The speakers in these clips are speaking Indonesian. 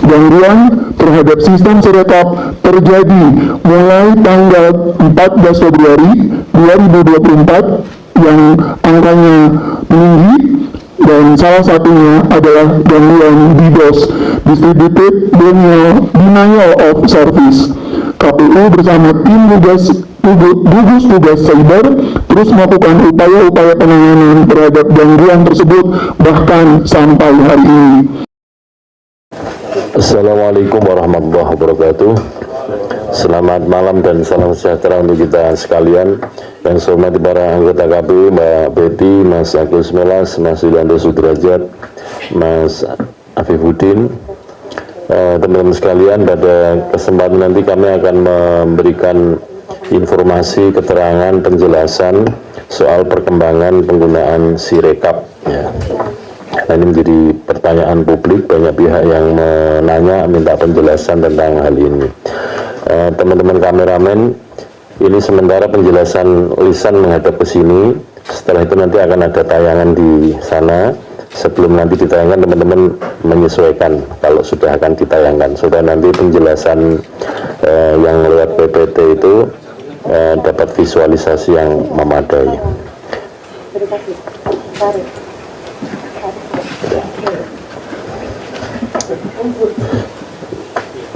Gangguan terhadap sistem Sirekap terjadi mulai tanggal 14 Februari 2024 yang angkanya meninggi, dan salah satunya adalah gangguan DDoS, Distributed Denial of Service. KPU bersama tim gugus tugas cyber terus melakukan upaya-upaya penanganan terhadap gangguan tersebut bahkan sampai hari ini. Assalamualaikum warahmatullahi wabarakatuh. Selamat malam dan salam sejahtera untuk kita sekalian. Yang saya hormati para anggota KPU, Mbak Betty, Mas Agus Melas, Mas Yulianto Sudrajat, Mas Afifuddin. Teman-teman sekalian, pada kesempatan nanti kami akan memberikan informasi, keterangan, penjelasan soal perkembangan penggunaan Sirekap. Ya. Nah, ini menjadi pertanyaan publik, banyak pihak yang menanya, minta penjelasan tentang hal ini. Teman-teman kameramen, ini sementara penjelasan lisan menghadap ke sini. Setelah itu nanti akan ada tayangan di sana. Sebelum nanti ditayangkan, teman-teman menyesuaikan kalau sudah akan ditayangkan. Sudah nanti penjelasan yang lewat PPT itu dapat visualisasi yang memadai.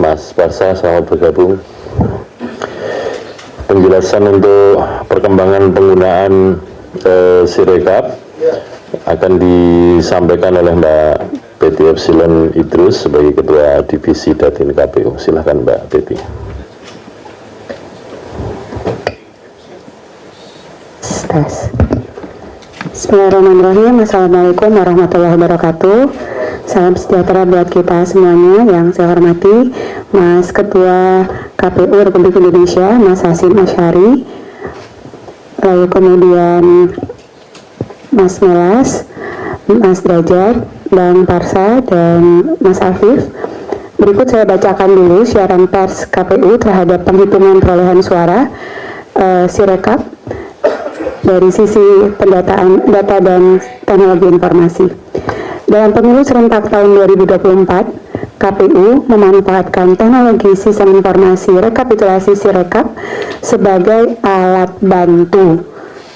Mas Parsa, selamat bergabung. Penjelasan untuk perkembangan penggunaan Sirekap akan disampaikan oleh Mbak Betty Epsilon Idrus sebagai Ketua Divisi Datin KPU. Silakan Mbak Betty. Bismillahirrahmanirrahim. Assalamualaikum warahmatullahi wabarakatuh. Salam sejahtera buat kita semuanya. Yang saya hormati Mas Ketua KPU Republik Indonesia, Mas Hasyim Asyari, lalu kemudian Mas Melas, Mas Derajat, Bang Parsa, dan Mas Afif. Berikut saya bacakan dulu siaran pers KPU terhadap penghitungan perolehan suara Sirekap dari sisi pendataan data dan teknologi informasi. Dalam pemilu serentak tahun 2024, KPU memanfaatkan teknologi sistem informasi rekapitulasi Sirekap sebagai alat bantu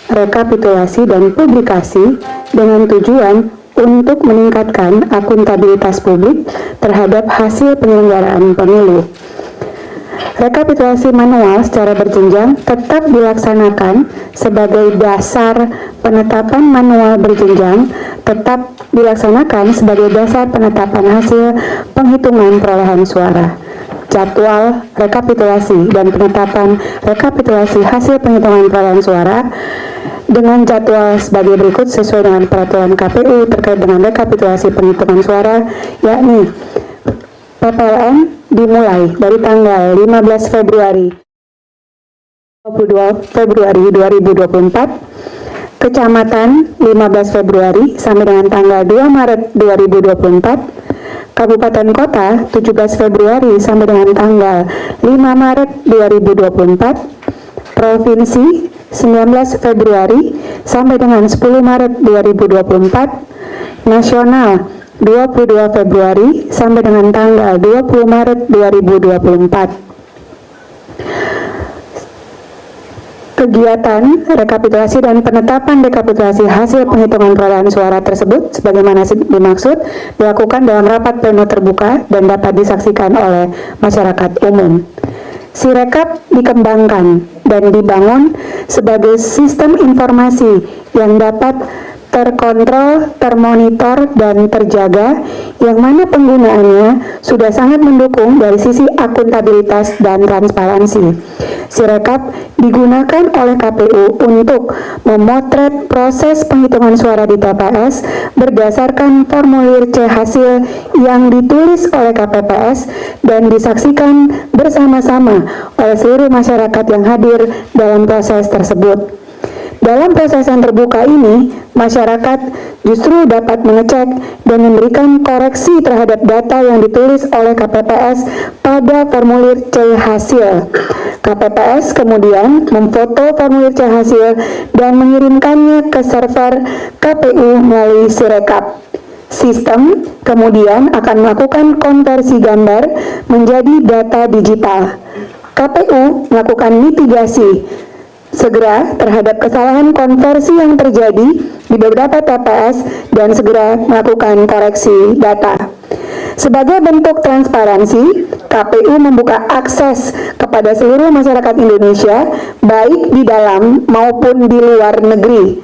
rekapitulasi dan publikasi dengan tujuan untuk meningkatkan akuntabilitas publik terhadap hasil penyelenggaraan pemilu. Rekapitulasi manual secara berjenjang tetap dilaksanakan sebagai dasar penetapan manual berjenjang tetap dilaksanakan sebagai dasar penetapan hasil penghitungan perolehan suara. Jadwal rekapitulasi dan penetapan rekapitulasi hasil penghitungan perolehan suara dengan jadwal sebagai berikut sesuai dengan peraturan KPU terkait dengan rekapitulasi penghitungan suara, yakni PPLN dimulai dari tanggal 15 Februari 2024, Kecamatan 15 Februari sampai dengan tanggal 2 Maret 2024, Kabupaten Kota 17 Februari sampai dengan tanggal 5 Maret 2024, Provinsi 19 Februari sampai dengan 10 Maret 2024, Nasional 22 Februari sampai dengan tanggal 20 Maret 2024. Kegiatan rekapitulasi dan penetapan rekapitulasi hasil penghitungan perolehan suara tersebut sebagaimana dimaksud dilakukan dalam rapat pleno terbuka dan dapat disaksikan oleh masyarakat umum. Sirekap dikembangkan dan dibangun sebagai sistem informasi yang dapat terkontrol, termonitor, dan terjaga, yang mana penggunaannya sudah sangat mendukung dari sisi akuntabilitas dan transparansi. Sirekap digunakan oleh KPU untuk memotret proses penghitungan suara di TPS berdasarkan formulir C hasil yang ditulis oleh KPPS dan disaksikan bersama-sama oleh seluruh masyarakat yang hadir dalam proses tersebut. Dalam proses yang terbuka ini, masyarakat justru dapat mengecek dan memberikan koreksi terhadap data yang ditulis oleh KPPS pada formulir C hasil. KPPS kemudian memfoto formulir C hasil dan mengirimkannya ke server KPU melalui Sirekap. Sistem kemudian akan melakukan konversi gambar menjadi data digital. KPU melakukan mitigasi segera terhadap kesalahan konversi yang terjadi di beberapa TPS dan segera melakukan koreksi data. Sebagai bentuk transparansi, KPU membuka akses kepada seluruh masyarakat Indonesia, baik di dalam maupun di luar negeri,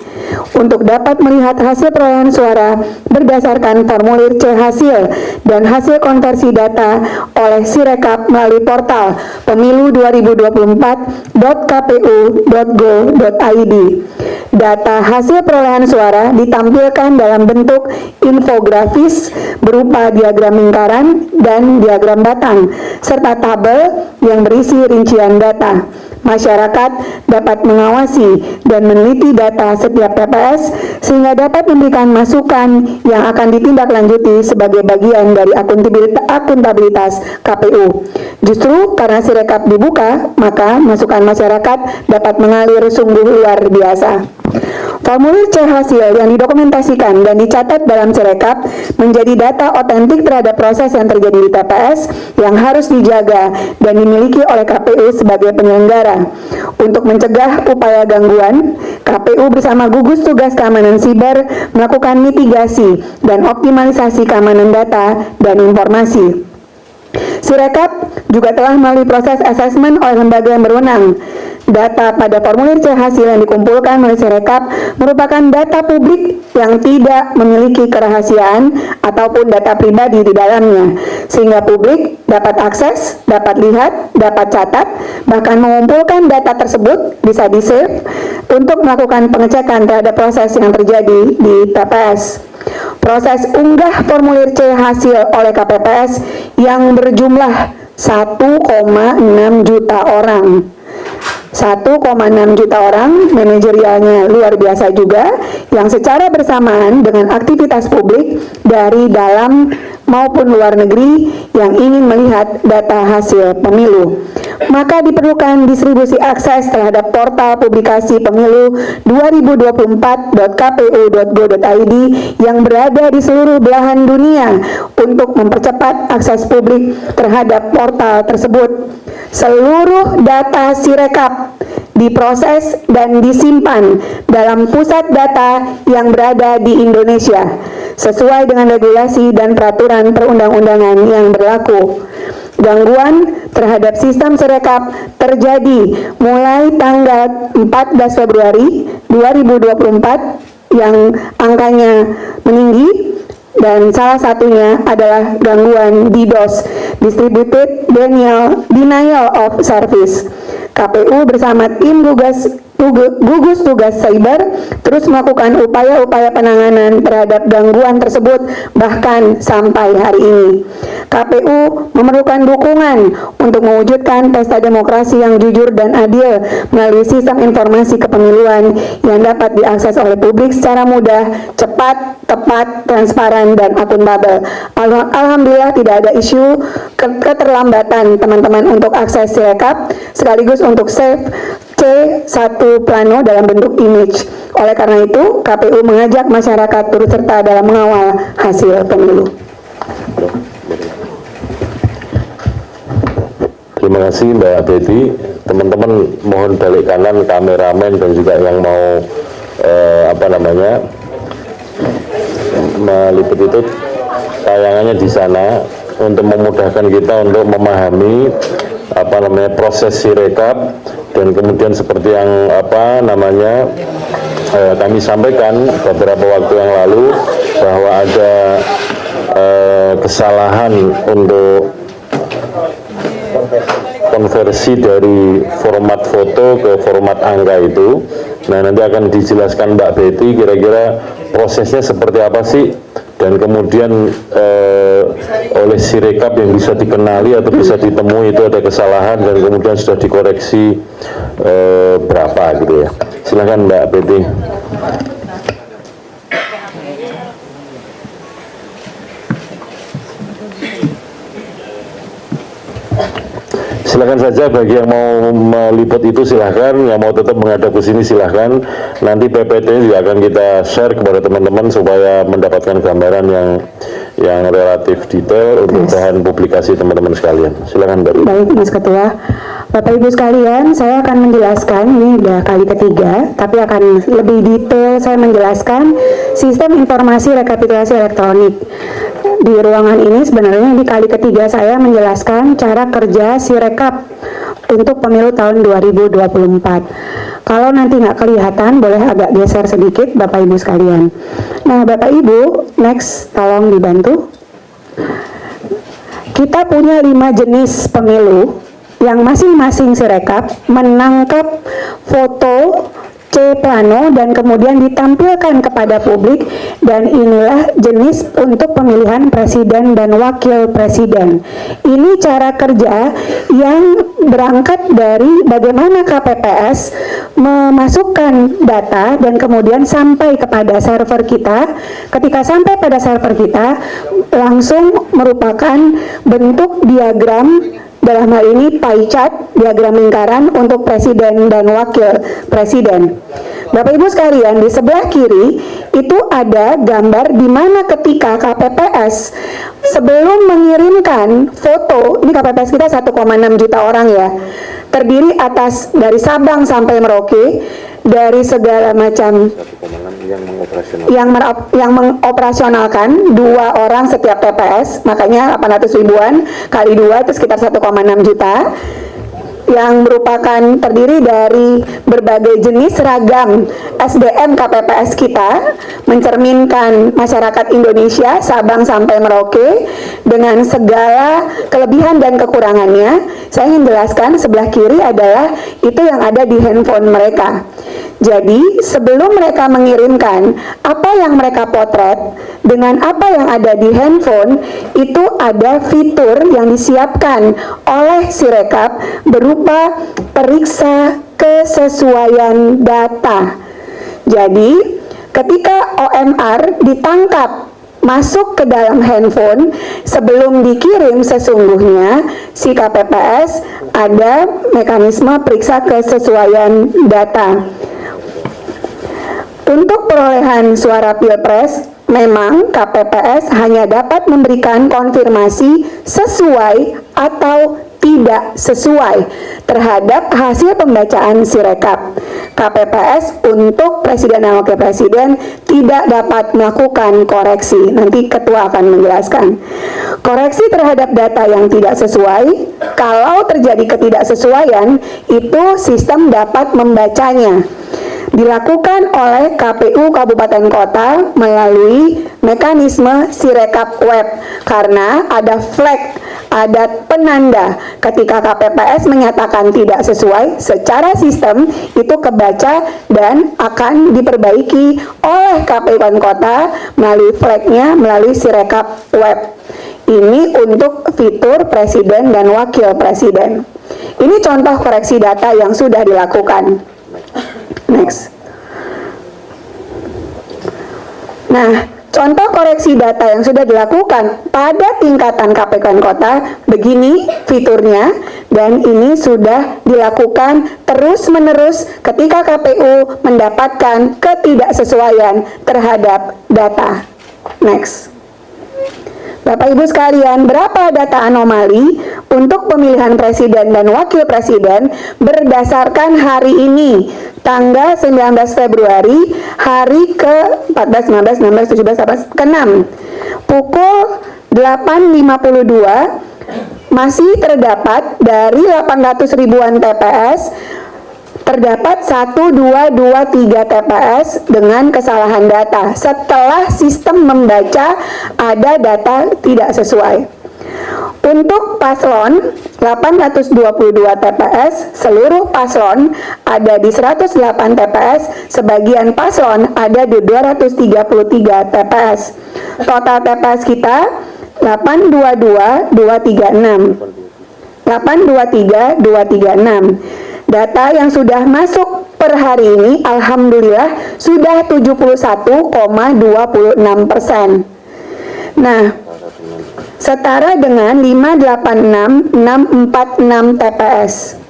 untuk dapat melihat hasil perolehan suara berdasarkan formulir C hasil dan hasil konversi data oleh Sirekap melalui portal pemilu2024.kpu.go.id. Data hasil perolehan suara ditampilkan dalam bentuk infografis berupa diagram lingkaran dan diagram batang, serta tabel yang berisi rincian data. Masyarakat dapat mengawasi dan meneliti data setiap TPS sehingga dapat memberikan masukan yang akan ditindaklanjuti sebagai bagian dari akuntabilitas KPU. Justru karena Sirekap dibuka, maka masukan masyarakat dapat mengalir sungguh luar biasa. Formulir C hasil yang didokumentasikan dan dicatat dalam Sirekap menjadi data otentik terhadap proses yang terjadi di TPS yang harus dijaga dan dimiliki oleh KPU sebagai penyelenggara. Untuk mencegah upaya gangguan, KPU bersama gugus tugas keamanan siber melakukan mitigasi dan optimalisasi keamanan data dan informasi. Sirekap juga telah melalui proses asesmen oleh lembaga yang berwenang. Data pada formulir C hasil yang dikumpulkan oleh Sirekap merupakan data publik yang tidak memiliki kerahasiaan ataupun data pribadi di dalamnya, sehingga publik dapat akses, dapat lihat, dapat catat, bahkan mengumpulkan data tersebut bisa di-save untuk melakukan pengecekan terhadap proses yang terjadi di TPS. Proses unggah formulir C hasil oleh KPPS yang berjumlah 1,6 juta orang. 1,6 juta orang, manajerialnya luar biasa juga, yang secara bersamaan dengan aktivitas publik dari dalam maupun luar negeri yang ingin melihat data hasil pemilu. Maka diperlukan distribusi akses terhadap portal publikasi pemilu 2024.kpu.go.id yang berada di seluruh belahan dunia untuk mempercepat akses publik terhadap portal tersebut. Seluruh data Sirekap diproses dan disimpan dalam pusat data yang berada di Indonesia sesuai dengan regulasi dan peraturan perundang-undangan yang berlaku. Gangguan terhadap sistem Sirekap terjadi mulai tanggal 14 Februari 2024 yang angkanya meninggi, dan salah satunya adalah gangguan DDoS, Distributed Denial of Service. KPU bersama tim gugus tugas cyber terus melakukan upaya-upaya penanganan terhadap gangguan tersebut bahkan sampai hari ini. KPU memerlukan dukungan untuk mewujudkan pesta demokrasi yang jujur dan adil melalui sistem informasi kepemiluan yang dapat diakses oleh publik secara mudah, cepat, tepat, transparan, dan akuntabel. Alhamdulillah tidak ada isu keterlambatan teman-teman untuk akses Sirekap, sekaligus untuk save C1 plano dalam bentuk image. Oleh karena itu, KPU mengajak masyarakat turut serta dalam mengawal hasil pemilu. Terima kasih Mbak Betty. Teman-teman mohon balik kanan kameramen dan juga yang mau meliput itu tayangannya di sana untuk memudahkan kita untuk memahami proses Sirekap, dan kemudian seperti yang kami sampaikan beberapa waktu yang lalu bahwa ada kesalahan untuk konversi dari format foto ke format angka itu. Nah, nanti akan dijelaskan Mbak Betty kira-kira prosesnya seperti apa sih, dan kemudian oleh Sirekap yang bisa dikenali atau bisa ditemui itu ada kesalahan dan kemudian sudah dikoreksi berapa gitu ya. Silakan Mbak Betty. Silakan saja bagi yang mau meliput itu silahkan, yang mau tetap menghadap ke sini silahkan. Nanti PPT juga akan kita share kepada teman-teman supaya mendapatkan gambaran yang relatif detail untuk bahan publikasi teman-teman sekalian. Silakan Mbak. Baik, Mas Ketua. Bapak Ibu sekalian, saya akan menjelaskan, ini udah kali ketiga, tapi akan lebih detail saya menjelaskan sistem informasi rekapitulasi elektronik. Di ruangan ini sebenarnya di kali ketiga saya menjelaskan cara kerja Sirekap untuk pemilu tahun 2024. Kalau nanti nggak kelihatan, boleh agak geser sedikit Bapak Ibu sekalian. Nah Bapak Ibu, next tolong dibantu. Kita punya 5 jenis pemilu yang masing-masing Sirekap menangkap foto C plano dan kemudian ditampilkan kepada publik, dan inilah jenis untuk pemilihan presiden dan wakil presiden. Ini cara kerja yang berangkat dari bagaimana KPPS memasukkan data dan kemudian sampai kepada server kita. Ketika sampai pada server kita langsung merupakan bentuk diagram, dalam hal ini pie chart, diagram lingkaran untuk presiden dan wakil presiden. Bapak Ibu sekalian, di sebelah kiri itu ada gambar di mana ketika KPPS sebelum mengirimkan foto, ini KPPS kita 1,6 juta orang ya, terdiri atas dari Sabang sampai Merauke, dari segala macam yang mengoperasionalkan 2 orang setiap TPS, makanya 800 ribuan kali 2 itu sekitar 1,6 juta, yang merupakan terdiri dari berbagai jenis ragam SDM KPPS kita, mencerminkan masyarakat Indonesia Sabang sampai Merauke dengan segala kelebihan dan kekurangannya. Saya ingin jelaskan sebelah kiri adalah itu yang ada di handphone mereka. Jadi sebelum mereka mengirimkan apa yang mereka potret dengan apa yang ada di handphone, itu ada fitur yang disiapkan oleh Sirekap berupa periksa kesesuaian data. Jadi ketika OMR ditangkap masuk ke dalam handphone, sebelum dikirim sesungguhnya si KPPS ada mekanisme periksa kesesuaian data. Untuk perolehan suara Pilpres, memang KPPS hanya dapat memberikan konfirmasi sesuai atau tidak sesuai terhadap hasil pembacaan Sirekap. KPPS untuk presiden dan wakil presiden tidak dapat melakukan koreksi. Nanti ketua akan menjelaskan. Koreksi terhadap data yang tidak sesuai, kalau terjadi ketidaksesuaian, itu sistem dapat membacanya. Dilakukan oleh KPU Kabupaten Kota melalui mekanisme Sirekap Web, karena ada flag, ada penanda ketika KPPS menyatakan tidak sesuai, secara sistem itu kebaca dan akan diperbaiki oleh KPU Kabupaten Kota melalui flagnya, melalui Sirekap Web. Ini untuk fitur presiden dan wakil presiden. Ini contoh koreksi data yang sudah dilakukan. Next. Nah, contoh koreksi data yang sudah dilakukan pada tingkatan KPU Kota, begini fiturnya, dan ini sudah dilakukan terus-menerus ketika KPU mendapatkan ketidaksesuaian terhadap data. Next. Bapak Ibu sekalian, berapa data anomali untuk pemilihan presiden dan wakil presiden berdasarkan hari ini, tanggal 19 Februari, hari ke-14, 15, 16, 17, 18, ke-6, pukul 8.52, masih terdapat dari 800 ribuan TPS, terdapat 1, 2, 3 TPS dengan kesalahan data setelah sistem membaca ada data tidak sesuai. Untuk paslon 822 TPS, seluruh paslon ada di 108 TPS, sebagian paslon ada di 233 TPS. Total TPS kita 822 236. 823 236. Data yang sudah masuk per hari ini, alhamdulillah, sudah 71,26%. Nah, setara dengan 586.646 TPS.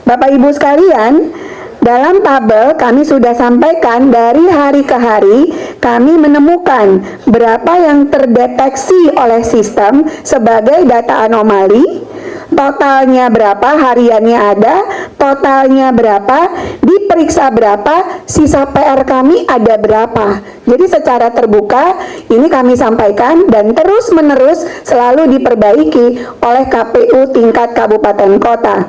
Bapak Ibu sekalian, dalam tabel kami sudah sampaikan dari hari ke hari kami menemukan berapa yang terdeteksi oleh sistem sebagai data anomali, totalnya berapa, hariannya ada, totalnya berapa, diperiksa berapa, sisa PR kami ada berapa. Jadi secara terbuka ini kami sampaikan dan terus menerus selalu diperbaiki oleh KPU tingkat kabupaten kota.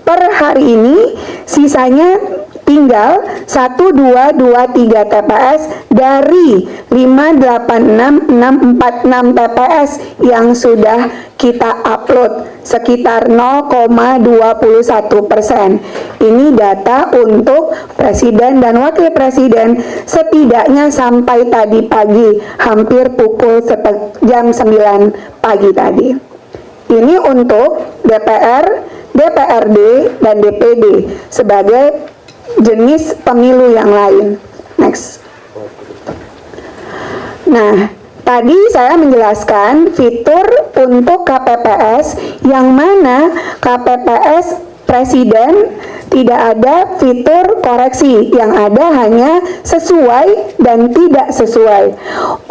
Per hari ini sisanya tinggal 1223 TPS dari 586.646 TPS yang sudah kita upload, sekitar 0,21%. Ini data untuk presiden dan wakil presiden setidaknya sampai tadi pagi, hampir pukul jam 9 pagi tadi. Ini untuk DPR, DPRD, dan DPD sebagai jenis pemilu yang lain. Next. Nah, tadi saya menjelaskan fitur untuk KPPS yang mana KPPS presiden tidak ada fitur koreksi, yang ada hanya sesuai dan tidak sesuai.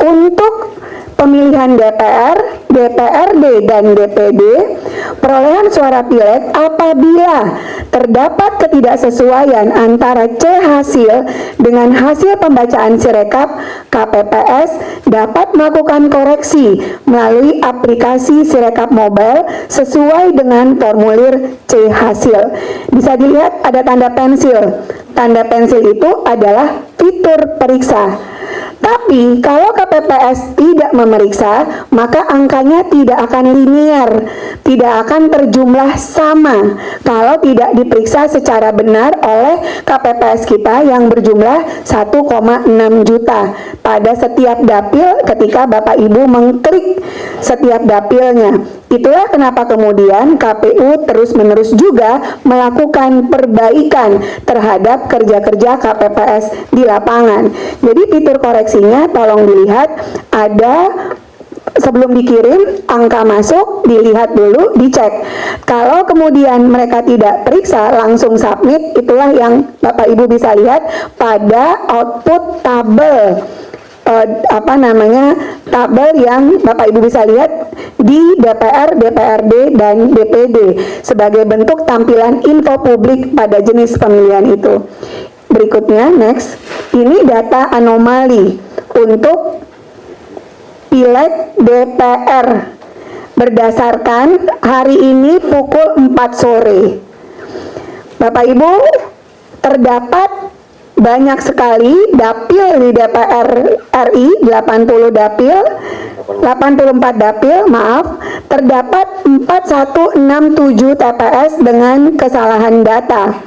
Untuk pemilihan DPR, DPRD, dan DPD, perolehan suara pileg apabila terdapat ketidaksesuaian antara C hasil dengan hasil pembacaan Sirekap, KPPS dapat melakukan koreksi melalui aplikasi Sirekap Mobile sesuai dengan formulir C hasil. Bisa dilihat ada tanda pensil. Tanda pensil itu adalah fitur periksa. Tapi kalau KPPS tidak memeriksa, maka angkanya tidak akan linear, tidak akan terjumlah sama kalau tidak diperiksa secara benar oleh KPPS kita yang berjumlah 1,6 juta pada setiap dapil ketika Bapak Ibu mengklik setiap dapilnya. Itulah kenapa kemudian KPU terus-menerus juga melakukan perbaikan terhadap kerja-kerja KPPS di lapangan. Jadi fitur koreksinya tolong dilihat, ada sebelum dikirim angka masuk, dilihat dulu, dicek. Kalau kemudian mereka tidak periksa, langsung submit, itulah yang Bapak Ibu bisa lihat pada output tabel. Tabel yang Bapak Ibu bisa lihat di DPR, DPRD, dan DPD sebagai bentuk tampilan info publik pada jenis pemilihan itu. Berikutnya, next, ini data anomali untuk pileg DPR berdasarkan hari ini pukul 4 sore. Bapak Ibu, terdapat banyak sekali dapil di DPR RI, 84 dapil, terdapat 4167 TPS dengan kesalahan data.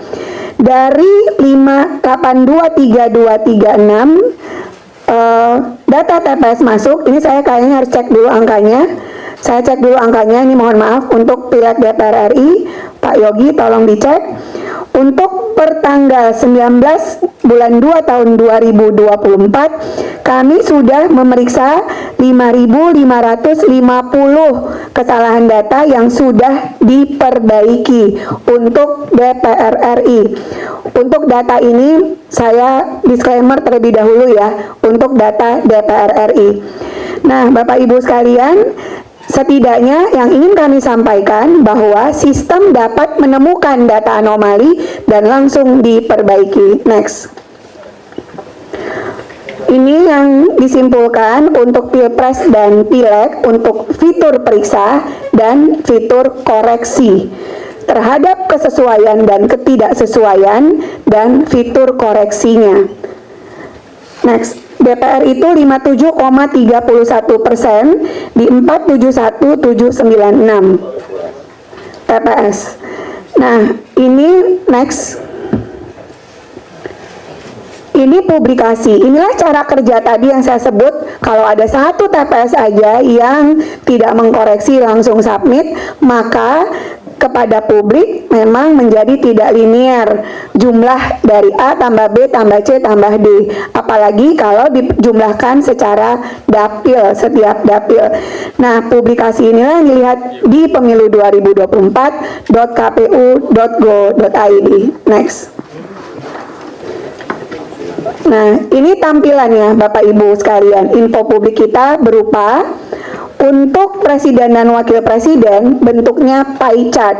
Dari 5823236 data TPS masuk, ini saya kayaknya harus cek dulu angkanya. Saya cek dulu angkanya, ini mohon maaf untuk pileg DPR RI, Pak Yogi tolong dicek. Untuk pertanggal 19 bulan 2 tahun 2024, kami sudah memeriksa 5.550 kesalahan data yang sudah diperbaiki untuk DPR RI. Untuk data ini saya disclaimer terlebih dahulu ya, untuk data DPR RI. Nah, Bapak Ibu sekalian, setidaknya yang ingin kami sampaikan bahwa sistem dapat menemukan data anomali dan langsung diperbaiki. Next. Ini yang disimpulkan untuk Pilpres dan Pileg untuk fitur periksa dan fitur koreksi terhadap kesesuaian dan ketidaksesuaian dan fitur koreksinya. Next. DPR itu 57,31% di 471.796 TPS. Nah, ini next. Ini publikasi. Inilah cara kerja tadi yang saya sebut. Kalau ada satu TPS aja yang tidak mengkoreksi langsung submit, maka kepada publik memang menjadi tidak linear, jumlah dari A tambah B tambah C tambah D, apalagi kalau dijumlahkan secara dapil, setiap dapil. Nah, publikasi inilah yang dilihat di pemilu 2024.kpu.go.id. Next. Nah, ini tampilannya Bapak Ibu sekalian. Info publik kita berupa untuk presiden dan wakil presiden bentuknya pie chart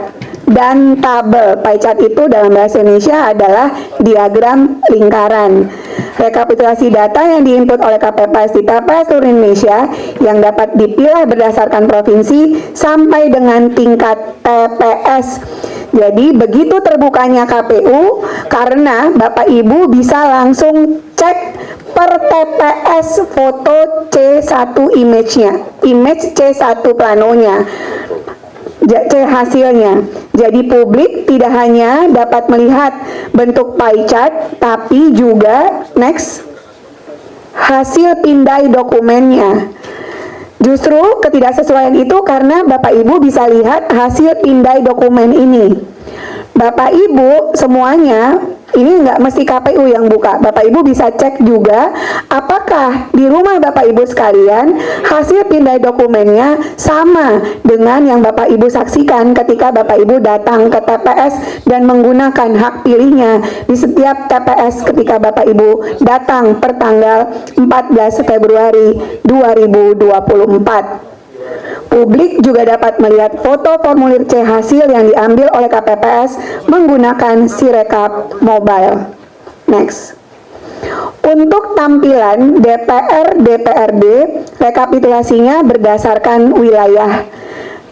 dan tabel. Pie chart itu dalam bahasa Indonesia adalah diagram lingkaran. Rekapitulasi data yang diinput oleh KPPS di TPS seluruh Indonesia yang dapat dipilah berdasarkan provinsi sampai dengan tingkat TPS. Jadi begitu terbukanya KPU, karena Bapak Ibu bisa langsung cek per TPS foto C1 image-nya, image C1 planonya, C hasilnya. Jadi publik tidak hanya dapat melihat bentuk pie chart, tapi juga next hasil pindai dokumennya. Justru ketidaksesuaian itu karena Bapak Ibu bisa lihat hasil pindai dokumen ini. Bapak Ibu semuanya, ini nggak mesti KPU yang buka. Bapak Ibu bisa cek juga apakah di rumah Bapak Ibu sekalian hasil pindai dokumennya sama dengan yang Bapak Ibu saksikan ketika Bapak Ibu datang ke TPS dan menggunakan hak pilihnya di setiap TPS ketika Bapak Ibu datang per tanggal 14 Februari 2024. Publik juga dapat melihat foto formulir C hasil yang diambil oleh KPPS menggunakan Sirekap mobile. Next. Untuk tampilan DPR DPRD, rekapitulasinya berdasarkan wilayah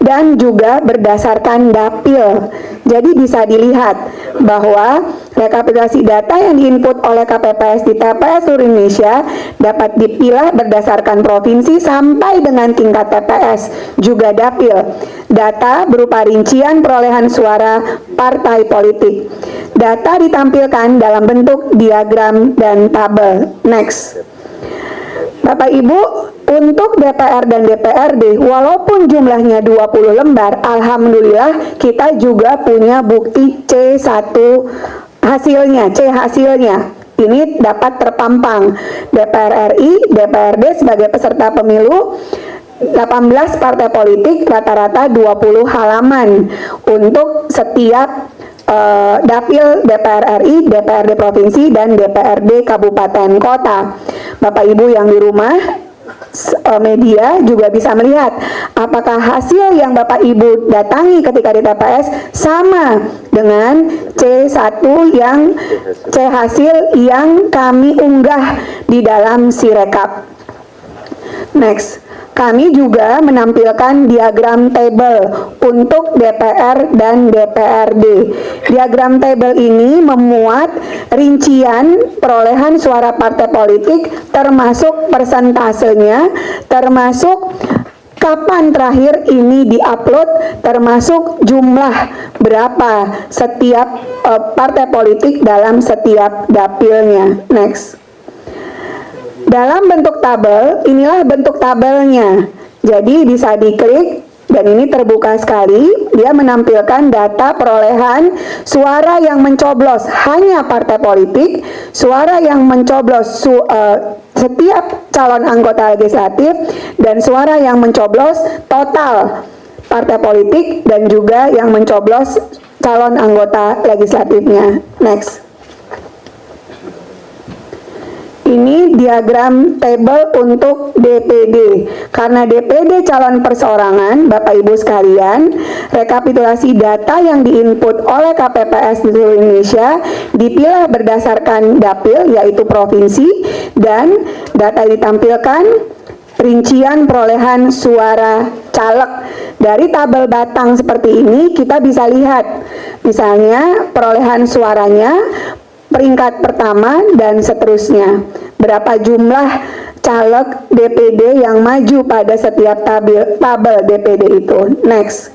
dan juga berdasarkan dapil. Jadi bisa dilihat bahwa rekapitulasi data yang diinput oleh KPPS di TPS seluruh Indonesia dapat dipilah berdasarkan provinsi sampai dengan tingkat TPS, juga dapil. Data berupa rincian perolehan suara partai politik. Data ditampilkan dalam bentuk diagram dan tabel. Next. Bapak Ibu, untuk DPR dan DPRD, walaupun jumlahnya 20 lembar, alhamdulillah kita juga punya bukti C1 hasilnya, C hasilnya. Ini dapat terpampang. DPR RI, DPRD sebagai peserta pemilu, 18 partai politik, rata-rata 20 halaman untuk setiap dapil DPR RI, DPRD provinsi, dan DPRD kabupaten kota. Bapak Ibu yang di rumah, media juga bisa melihat apakah hasil yang Bapak Ibu datangi ketika di TPS sama dengan C1 yang C hasil yang kami unggah di dalam Sirekap. Next. Kami juga menampilkan diagram table untuk DPR dan DPRD. Diagram table ini memuat rincian perolehan suara partai politik termasuk persentasenya, termasuk kapan terakhir ini diupload, termasuk jumlah berapa setiap partai politik dalam setiap dapilnya. Next. Dalam bentuk tabel, inilah bentuk tabelnya. Jadi bisa diklik dan ini terbuka sekali. Dia menampilkan data perolehan suara yang mencoblos hanya partai politik, suara yang mencoblos setiap calon anggota legislatif, dan suara yang mencoblos total partai politik dan juga yang mencoblos calon anggota legislatifnya. Next. Ini diagram table untuk DPD. Karena DPD calon perseorangan, Bapak Ibu sekalian, rekapitulasi data yang diinput oleh KPPS di seluruh Indonesia dipilah berdasarkan dapil, yaitu provinsi, dan data ditampilkan rincian perolehan suara caleg. Dari tabel batang seperti ini kita bisa lihat, misalnya perolehan suaranya, peringkat pertama dan seterusnya. Berapa jumlah caleg DPD yang maju pada setiap tabel DPD itu. Next.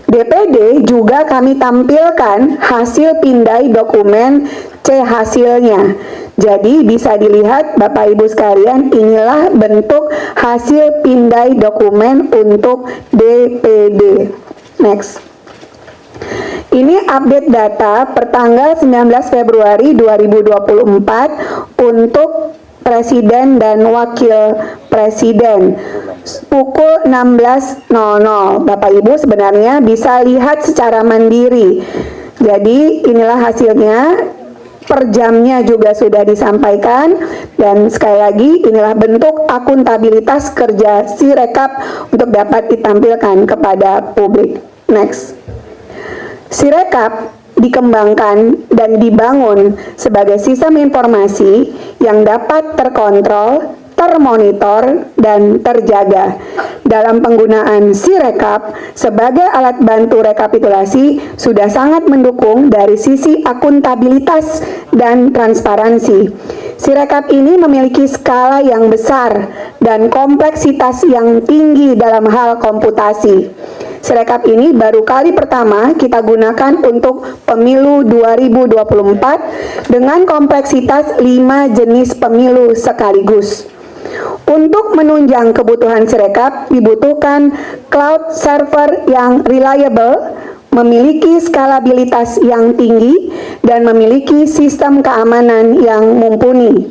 DPD juga kami tampilkan hasil pindai dokumen C hasilnya. Jadi bisa dilihat Bapak Ibu sekalian, inilah bentuk hasil pindai dokumen untuk DPD. Next. Ini update data per tanggal 19 Februari 2024 untuk Presiden dan Wakil Presiden pukul 16.00. Bapak Ibu sebenarnya bisa lihat secara mandiri. Jadi inilah hasilnya. Per jamnya juga sudah disampaikan, dan sekali lagi inilah bentuk akuntabilitas kerja Sirekap untuk dapat ditampilkan kepada publik. Next. Sirekap dikembangkan dan dibangun sebagai sistem informasi yang dapat terkontrol, termonitor, dan terjaga. Dalam penggunaan Sirekap sebagai alat bantu rekapitulasi sudah sangat mendukung dari sisi akuntabilitas dan transparansi. Sirekap ini memiliki skala yang besar dan kompleksitas yang tinggi dalam hal komputasi. Sirekap ini baru kali pertama kita gunakan untuk pemilu 2024 dengan kompleksitas 5 jenis pemilu sekaligus. Untuk menunjang kebutuhan Sirekap dibutuhkan cloud server yang reliable, memiliki skalabilitas yang tinggi, dan memiliki sistem keamanan yang mumpuni.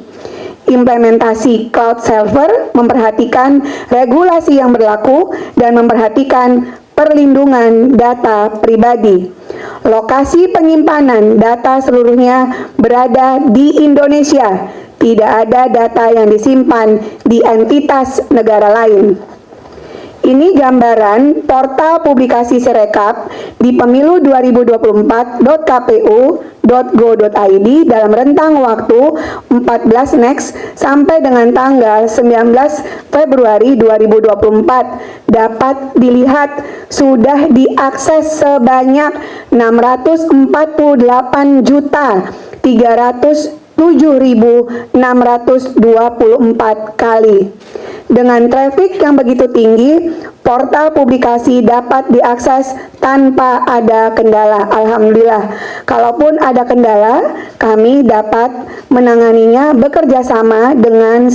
Implementasi cloud server memperhatikan regulasi yang berlaku dan memperhatikan perlindungan data pribadi. Lokasi penyimpanan data seluruhnya berada di Indonesia. Tidak ada data yang disimpan di entitas negara lain. Ini gambaran portal publikasi Sirekap di pemilu 2024.kpu.go.id dalam rentang waktu 14 Next sampai dengan tanggal 19 Februari 2024 dapat dilihat sudah diakses sebanyak 648.307.624 kali. Dengan traffic yang begitu tinggi, portal publikasi dapat diakses tanpa ada kendala. Alhamdulillah, kalaupun ada kendala, kami dapat menanganinya bekerja sama dengan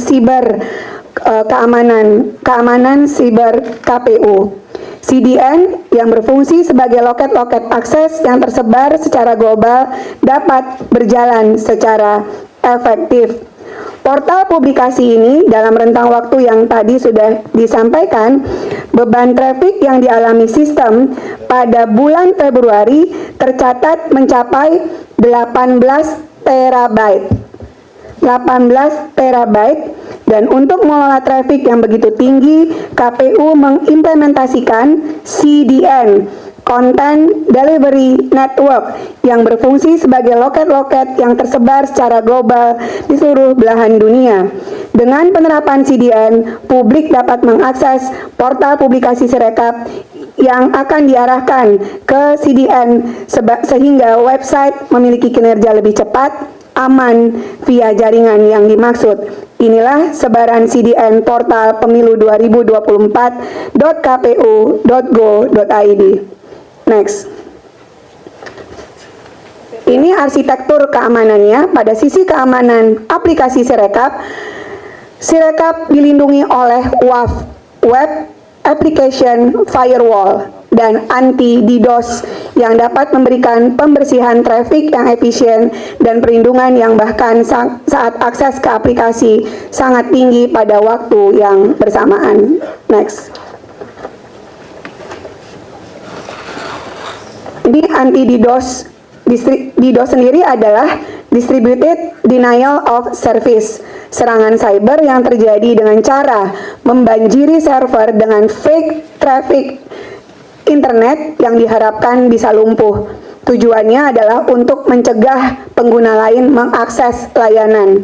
keamanan siber KPU. CDN yang berfungsi sebagai loket-loket akses yang tersebar secara global dapat berjalan secara efektif. Portal publikasi ini dalam rentang waktu yang tadi sudah disampaikan, beban traffic yang dialami sistem pada bulan Februari tercatat mencapai 18 terabyte. 18 terabyte, dan untuk mengelola traffic yang begitu tinggi, KPU mengimplementasikan CDN, Content Delivery Network, yang berfungsi sebagai loket-loket yang tersebar secara global di seluruh belahan dunia. Dengan penerapan CDN, publik dapat mengakses portal publikasi Sirekap yang akan diarahkan ke CDN sehingga website memiliki kinerja lebih cepat, aman via jaringan yang dimaksud. Inilah sebaran CDN portal pemilu 2024.kpu.go.id. Next. Ini arsitektur keamanannya. Pada sisi keamanan aplikasi Sirekap, Sirekap dilindungi oleh WAF, Web Application Firewall, dan anti-DDoS yang dapat memberikan pembersihan traffic yang efisien dan perlindungan yang bahkan saat akses ke aplikasi sangat tinggi pada waktu yang bersamaan. Next. Ini anti-DDoS. DDoS sendiri adalah Distributed Denial of Service, serangan cyber yang terjadi dengan cara membanjiri server dengan fake traffic internet yang diharapkan bisa lumpuh. Tujuannya adalah untuk mencegah pengguna lain mengakses layanan.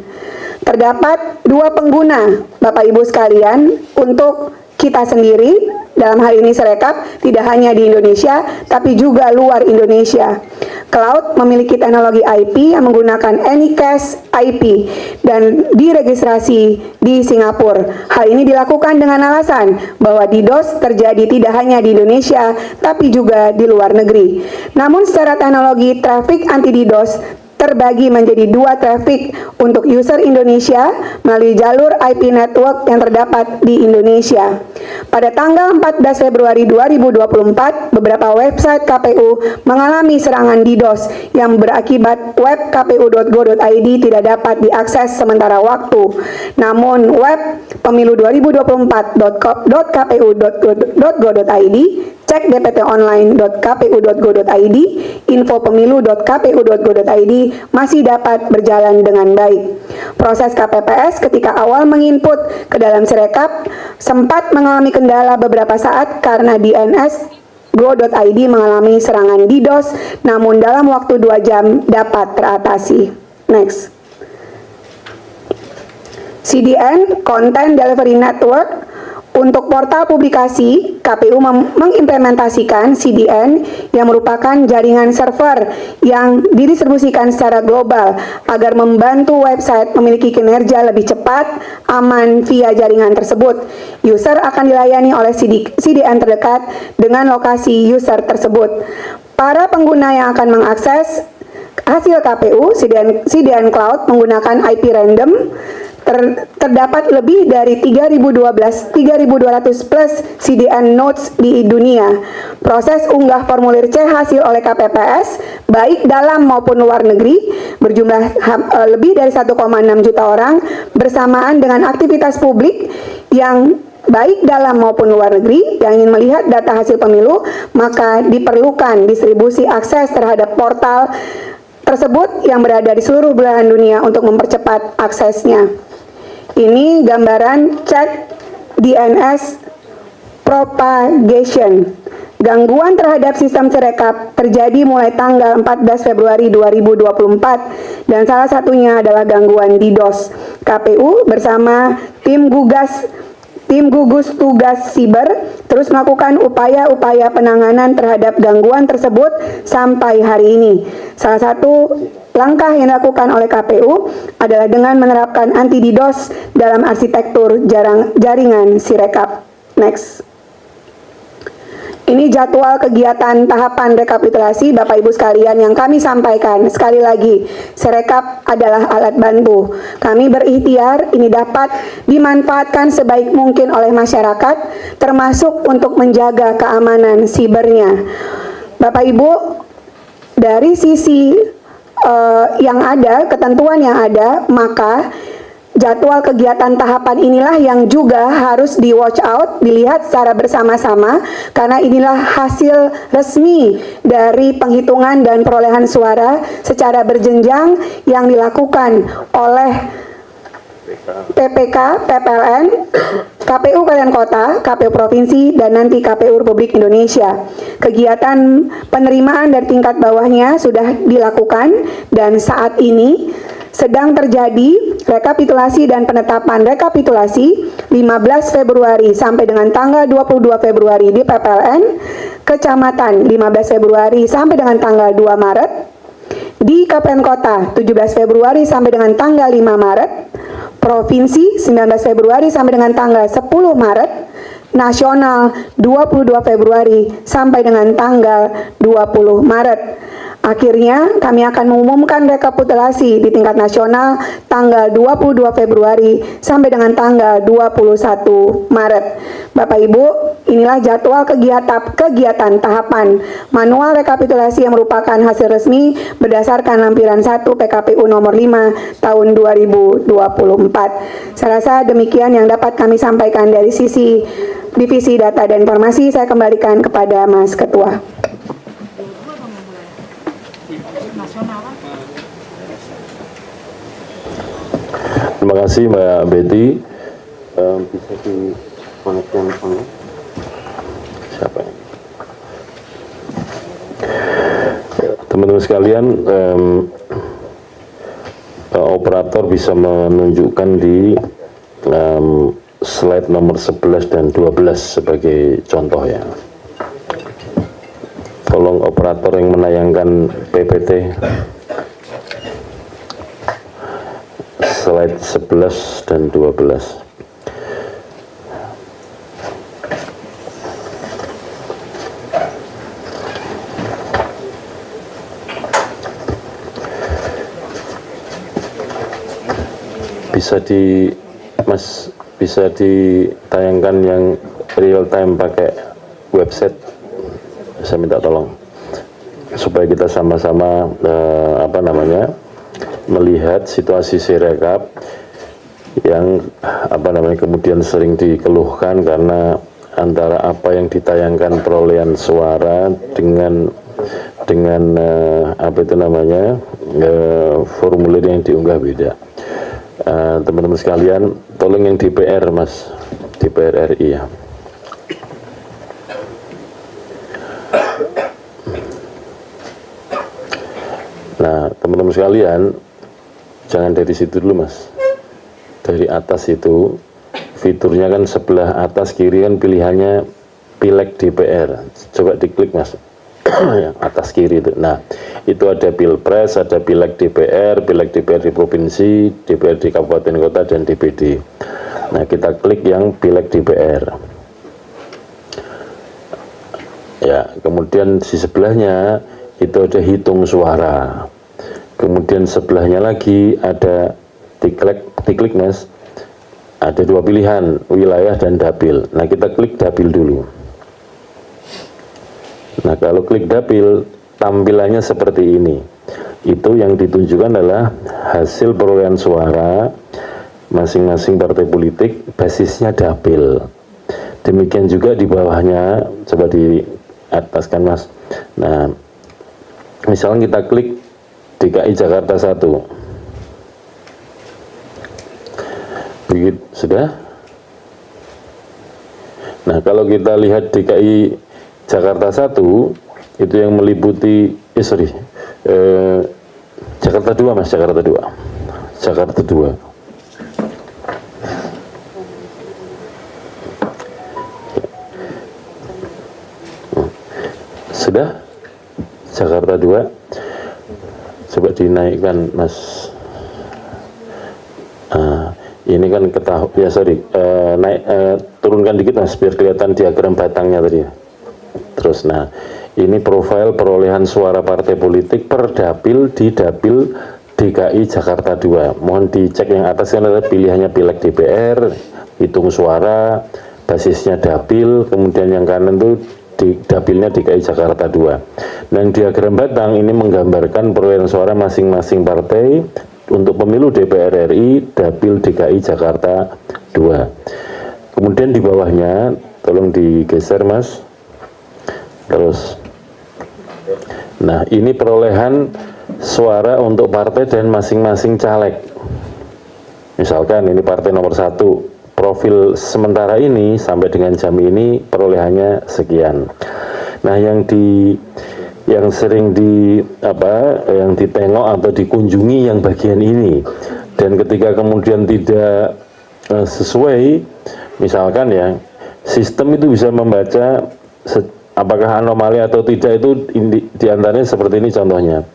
Terdapat dua pengguna, Bapak Ibu sekalian, untuk kita sendiri, dalam hal ini Sirekap, tidak hanya di Indonesia, tapi juga luar Indonesia. Cloud memiliki teknologi IP yang menggunakan Anycast IP dan diregistrasi di Singapura. Hal ini dilakukan dengan alasan bahwa DDoS terjadi tidak hanya di Indonesia, tapi juga di luar negeri. Namun secara teknologi traffic anti-DDoS terbagi menjadi 2 traffic untuk user Indonesia melalui jalur IP network yang terdapat di Indonesia. Pada tanggal 14 Februari 2024, beberapa website KPU mengalami serangan DDoS yang berakibat web kpu.go.id tidak dapat diakses sementara waktu. Namun, web pemilu2024.kpu.go.id, cekdptonline.kpu.go.id, infopemilu.kpu.go.id masih dapat berjalan dengan baik. Proses KPPS ketika awal menginput ke dalam Sirekap sempat mengalami kendala beberapa saat karena DNS go.id mengalami serangan DDoS, namun dalam waktu 2 jam dapat teratasi. Next. CDN, Content Delivery Network. Untuk portal publikasi, KPU mengimplementasikan CDN yang merupakan jaringan server yang didistribusikan secara global agar membantu website memiliki kinerja lebih cepat, aman via jaringan tersebut. User akan dilayani oleh CDN terdekat dengan lokasi user tersebut. Para pengguna yang akan mengakses hasil KPU, CDN Cloud menggunakan IP random. Terdapat lebih dari 3.200 plus CDN nodes di dunia. Proses unggah formulir C hasil oleh KPPS, baik dalam maupun luar negeri, berjumlah lebih dari 1,6 juta orang, bersamaan dengan aktivitas publik yang baik dalam maupun luar negeri yang ingin melihat data hasil pemilu, maka diperlukan distribusi akses terhadap portal tersebut yang berada di seluruh belahan dunia untuk mempercepat aksesnya. Ini gambaran cek DNS propagation. Gangguan terhadap sistem Sirekap terjadi mulai tanggal 14 Februari 2024 dan salah satunya adalah gangguan DDoS. KPU bersama tim gugus tugas siber terus melakukan upaya-upaya penanganan terhadap gangguan tersebut sampai hari ini. Salah satu langkah yang dilakukan oleh KPU adalah dengan menerapkan anti DDoS dalam arsitektur jaringan Sirekap. Next. Ini jadwal kegiatan tahapan rekapitulasi Bapak Ibu sekalian yang kami sampaikan. Sekali lagi, Sirekap adalah alat bantu. Kami berikhtiar ini dapat dimanfaatkan sebaik mungkin oleh masyarakat, termasuk untuk menjaga keamanan sibernya. Bapak Ibu, dari sisi yang ada, ketentuan yang ada, maka jadwal kegiatan tahapan inilah yang juga harus di watch out, dilihat secara bersama-sama, karena inilah hasil resmi dari penghitungan dan perolehan suara secara berjenjang yang dilakukan oleh PPK, PPLN, KPU Kabupaten Kota, KPU Provinsi, dan nanti KPU Republik Indonesia. Kegiatan penerimaan dari tingkat bawahnya sudah dilakukan dan saat ini sedang terjadi rekapitulasi dan penetapan rekapitulasi 15 Februari sampai dengan tanggal 22 Februari di PPLN, Kecamatan 15 Februari sampai dengan tanggal 2 Maret, di Kabupaten Kota 17 Februari sampai dengan tanggal 5 Maret, Provinsi 19 Februari sampai dengan tanggal 10 Maret, Nasional 22 Februari sampai dengan tanggal 20 Maret. Akhirnya kami akan mengumumkan rekapitulasi di tingkat nasional tanggal 22 Februari sampai dengan tanggal 21 Maret. Bapak Ibu, inilah jadwal kegiatan tahapan manual rekapitulasi yang merupakan hasil resmi berdasarkan lampiran 1 PKPU nomor 5 tahun 2024. Saya rasa demikian yang dapat kami sampaikan dari sisi Divisi Data dan Informasi. Saya kembalikan kepada Mas Ketua. Terima kasih Mbak Betty. Bisa dikonekkan siapa ini? Teman-teman sekalian, operator bisa menunjukkan di slide nomor 11 dan 12 sebagai contoh ya. Tolong operator yang menayangkan PPT slide 11 dan 12. bisa ditayangkan yang real time pakai website, saya minta tolong supaya kita sama-sama melihat situasi Sirekap yang kemudian sering dikeluhkan karena antara apa yang ditayangkan perolehan suara dengan formulir yang diunggah beda. Teman-teman sekalian, tolong yang DPR Mas, DPR RI ya. Nah, teman-teman sekalian, jangan dari situ dulu Mas. Dari atas itu, fiturnya kan sebelah atas kiri kan pilihannya Pileg DPR. Coba diklik Mas. Yang atas kiri itu. Nah, itu ada Pilpres, ada Pileg DPR di provinsi, DPR di kabupaten kota, dan DPD. Nah, kita klik yang Pileg DPR. Ya, kemudian di sebelahnya itu ada hitung suara. Kemudian sebelahnya lagi ada diklik Mas. Ada dua pilihan, wilayah dan dapil. Nah, kita klik dapil dulu. Nah, kalau klik dapil, tampilannya seperti ini. Itu yang ditunjukkan adalah hasil perolehan suara masing-masing partai politik, basisnya dapil. Demikian juga di bawahnya, coba di ataskan Mas. Nah, misalnya kita klik DKI Jakarta 1. Begitu, sudah? Nah, kalau kita lihat DKI Jakarta 1 itu yang meliputi Jakarta 2 Mas, Jakarta 2. Sudah? Jakarta 2. Coba dinaikkan Mas. Ini kan turunkan dikit Mas biar kelihatan diagram batangnya tadi. Terus, nah, ini profil perolehan suara partai politik per dapil di dapil DKI Jakarta 2. Mohon dicek yang atas kan ada pilihannya Pileg DPR, hitung suara, basisnya dapil, kemudian yang kanan itu di dapilnya DKI Jakarta 2. Dan diagram batang ini menggambarkan perolehan suara masing-masing partai untuk pemilu DPR RI, dapil DKI Jakarta 2. Kemudian di bawahnya, tolong digeser Mas. Terus, nah ini perolehan suara untuk partai dan masing-masing caleg. Misalkan ini partai nomor 1, profil sementara ini sampai dengan jam ini perolehannya sekian. Nah, yang sering yang ditengok atau dikunjungi yang bagian ini, dan ketika kemudian tidak sesuai, misalkan ya, sistem itu bisa membaca apakah anomali atau tidak. Itu diantaranya seperti ini contohnya.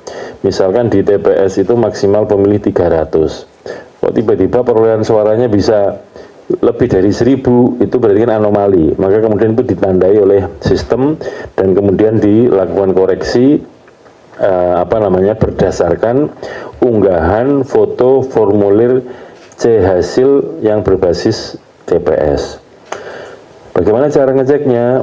Misalkan di TPS itu maksimal pemilih 300. Kok tiba-tiba perolehan suaranya bisa lebih dari 1000, itu berarti kan anomali. Maka kemudian itu ditandai oleh sistem dan kemudian dilakukan koreksi berdasarkan unggahan foto formulir C hasil yang berbasis TPS. Bagaimana cara ngeceknya?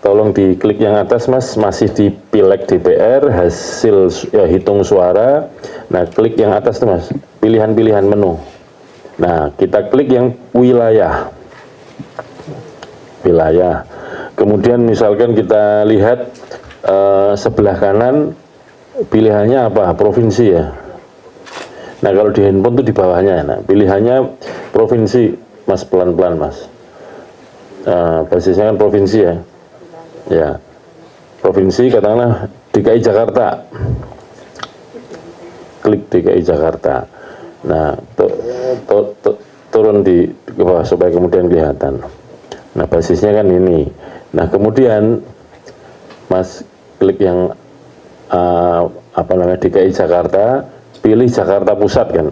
Tolong diklik yang atas Mas, masih di Pileg DPR, hasil hitung suara. Nah, klik yang atas tuh Mas, pilihan-pilihan menu. Nah, kita klik yang wilayah. Kemudian misalkan kita lihat sebelah kanan, pilihannya apa? Provinsi ya. Nah, kalau di handphone tuh di bawahnya. Nah, pilihannya provinsi, Mas, pelan-pelan Mas. Basisnya kan provinsi ya. Ya, provinsi katakanlah DKI Jakarta. Klik DKI Jakarta. Nah, turun di bawah supaya kemudian kelihatan. Nah, basisnya kan ini. Nah, kemudian Mas klik yang DKI Jakarta, pilih Jakarta Pusat kan.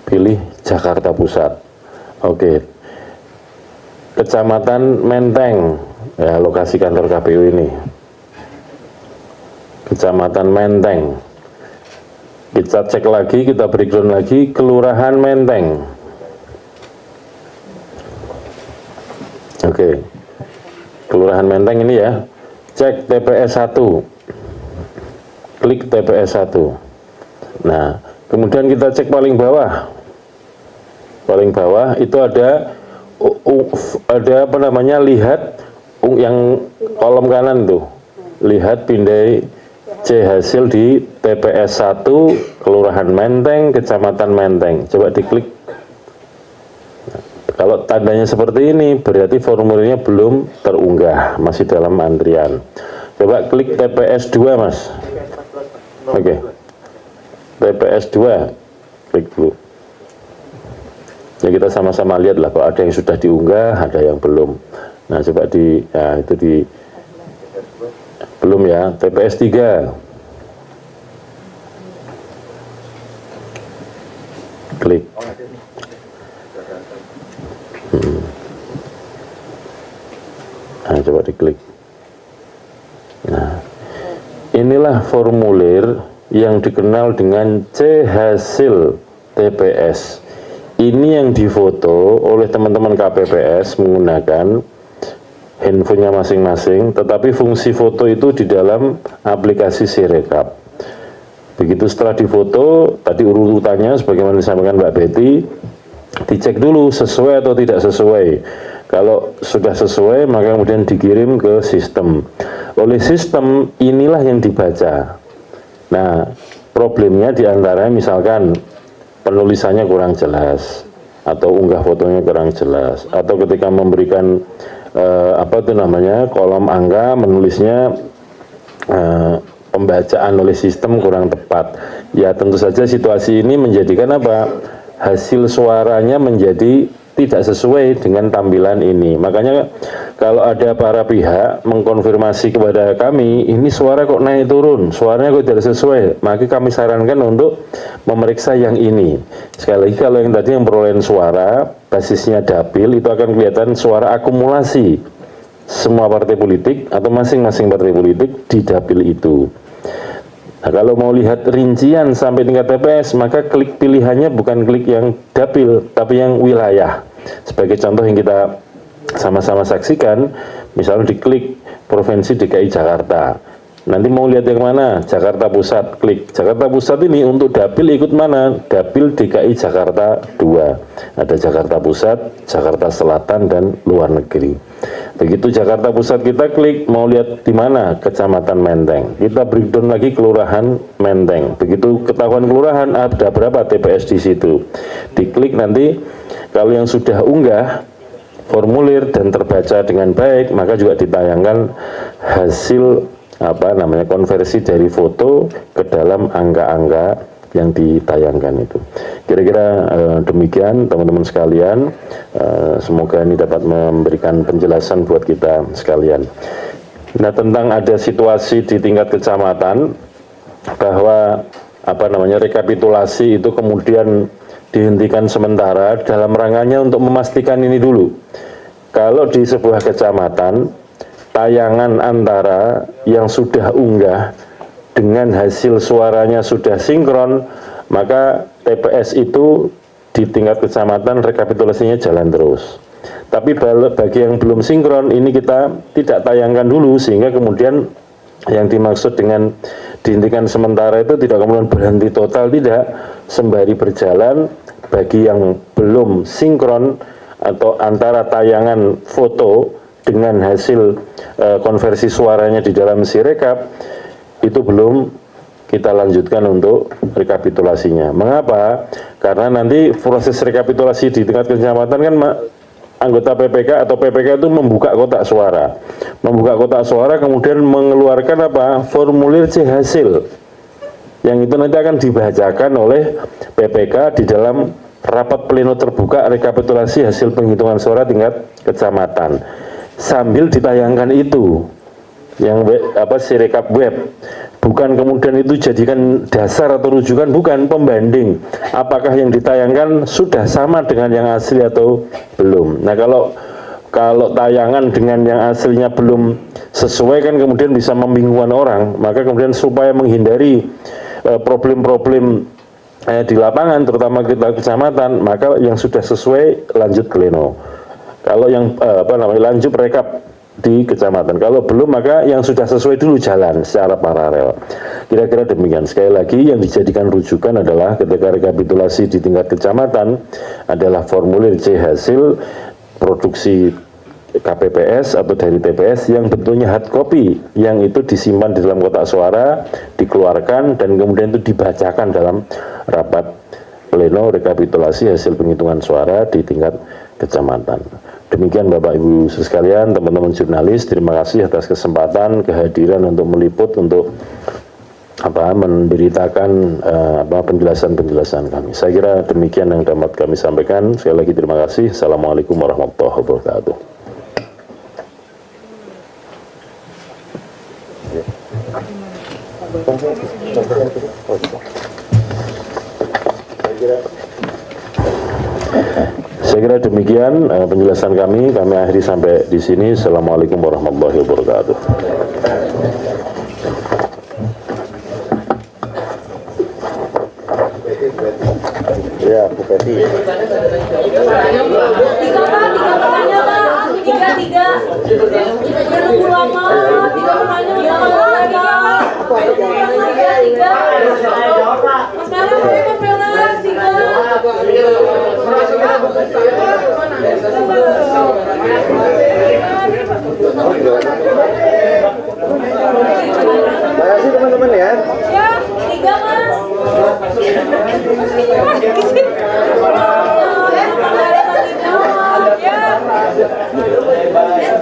Pilih Jakarta Pusat. Oke. Kecamatan Menteng, ya, lokasi kantor KPU ini. Kecamatan Menteng. Kita cek lagi, kita breakdown lagi, Kelurahan Menteng. Oke, Kelurahan Menteng ini ya, cek TPS 1, klik TPS 1. Nah, kemudian kita cek paling bawah itu ada apa namanya, lihat yang kolom kanan tuh, lihat pindai C hasil di TPS 1 Kelurahan Menteng, Kecamatan Menteng. Coba diklik. Kalau tandanya seperti ini berarti formulirnya belum terunggah, masih dalam antrian. Coba klik TPS 2 Mas. Oke. TPS 2 klik dulu. Ya kita sama-sama lihat lah, kalau ada yang sudah diunggah, ada yang belum. Nah coba belum ya. TPS 3 klik. Nah coba diklik. Nah inilah formulir yang dikenal dengan C hasil TPS. Ini yang difoto oleh teman-teman KPPS menggunakan handphonenya masing-masing, tetapi fungsi foto itu di dalam aplikasi Sirekap. Begitu setelah difoto, tadi urutannya sebagaimana disampaikan Mbak Betty, dicek dulu sesuai atau tidak sesuai. Kalau sudah sesuai, maka kemudian dikirim ke sistem. Oleh sistem, inilah yang dibaca. Nah, problemnya diantaranya misalkan penulisannya kurang jelas, atau unggah fotonya kurang jelas, atau ketika memberikan kolom angka menulisnya pembacaan oleh sistem kurang tepat. Ya tentu saja situasi ini menjadikan hasil suaranya menjadi tidak sesuai dengan tampilan ini. Makanya kalau ada para pihak mengkonfirmasi kepada kami, ini suara kok naik turun, suaranya kok tidak sesuai, maka kami sarankan untuk memeriksa yang ini. Sekali lagi, kalau yang tadi yang perolehan suara basisnya dapil, itu akan kelihatan suara akumulasi semua partai politik atau masing-masing partai politik di dapil itu. Nah, kalau mau lihat rincian sampai tingkat TPS, maka klik pilihannya bukan klik yang dapil, tapi yang wilayah. Sebagai contoh yang kita sama-sama saksikan, misalnya diklik Provinsi DKI Jakarta. Nanti mau lihat yang mana? Jakarta Pusat, klik. Jakarta Pusat ini untuk dapil ikut mana? Dapil DKI Jakarta 2. Ada Jakarta Pusat, Jakarta Selatan, dan luar negeri. Begitu Jakarta Pusat kita klik, mau lihat di mana? Kecamatan Menteng. Kita breakdown lagi Kelurahan Menteng. Begitu ketahuan kelurahan, ada berapa TPS di situ. Diklik nanti, kalau yang sudah unggah formulir dan terbaca dengan baik, maka juga ditayangkan hasil konversi dari foto ke dalam angka-angka yang ditayangkan itu. Kira-kira demikian teman-teman sekalian, semoga ini dapat memberikan penjelasan buat kita sekalian. Nah, tentang ada situasi di tingkat kecamatan bahwa rekapitulasi itu kemudian dihentikan sementara dalam rangkanya untuk memastikan ini dulu. Kalau di sebuah kecamatan tayangan antara yang sudah unggah dengan hasil suaranya sudah sinkron, maka TPS itu di tingkat kecamatan rekapitulasinya jalan terus. Tapi bagi yang belum sinkron, ini kita tidak tayangkan dulu, sehingga kemudian yang dimaksud dengan dihentikan sementara itu tidak kemudian berhenti total, tidak, sembari berjalan. Bagi yang belum sinkron atau antara tayangan foto dengan hasil konversi suaranya di dalam Sirekap, itu belum kita lanjutkan untuk rekapitulasinya. Mengapa? Karena nanti proses rekapitulasi di tingkat kecamatan kan anggota PPK atau PPK itu membuka kotak suara. Membuka kotak suara kemudian mengeluarkan formulir C hasil. Yang itu nanti akan dibacakan oleh PPK di dalam rapat pleno terbuka rekapitulasi hasil penghitungan suara tingkat kecamatan. Sambil ditayangkan itu yang Sirekap web, bukan kemudian itu jadikan dasar atau rujukan, bukan, pembanding apakah yang ditayangkan sudah sama dengan yang asli atau belum. Nah, kalau tayangan dengan yang aslinya belum sesuai kan kemudian bisa membingungkan orang, maka kemudian supaya menghindari problem-problem di lapangan, terutama kita kecamatan, maka yang sudah sesuai lanjut pleno. Kalau yang lanjut rekap di kecamatan. Kalau belum, maka yang sudah sesuai dulu jalan secara paralel. Kira-kira demikian. Sekali lagi, yang dijadikan rujukan adalah ketika rekapitulasi di tingkat kecamatan adalah formulir C hasil produksi KPPS atau dari TPS yang bentuknya hard copy, yang itu disimpan di dalam kotak suara, dikeluarkan, dan kemudian itu dibacakan dalam rapat pleno rekapitulasi hasil penghitungan suara di tingkat kecamatan. Demikian Bapak Ibu sekalian, teman-teman jurnalis, terima kasih atas kesempatan kehadiran untuk meliput, untuk memberitakan penjelasan-penjelasan kami. Saya kira demikian yang dapat kami sampaikan. Sekali lagi terima kasih. Assalamualaikum warahmatullahi wabarakatuh. Saya kira demikian penjelasan kami akhiri sampai di sini. Assalamualaikum warahmatullahi wabarakatuh. Ya, Bu Peti. Tiga. Menunggu lama, tiga pertanyaan. Mas Mela, Mas Mela, tiga. Terima kasih teman-teman ya. Ya, tiga Mas. Ya.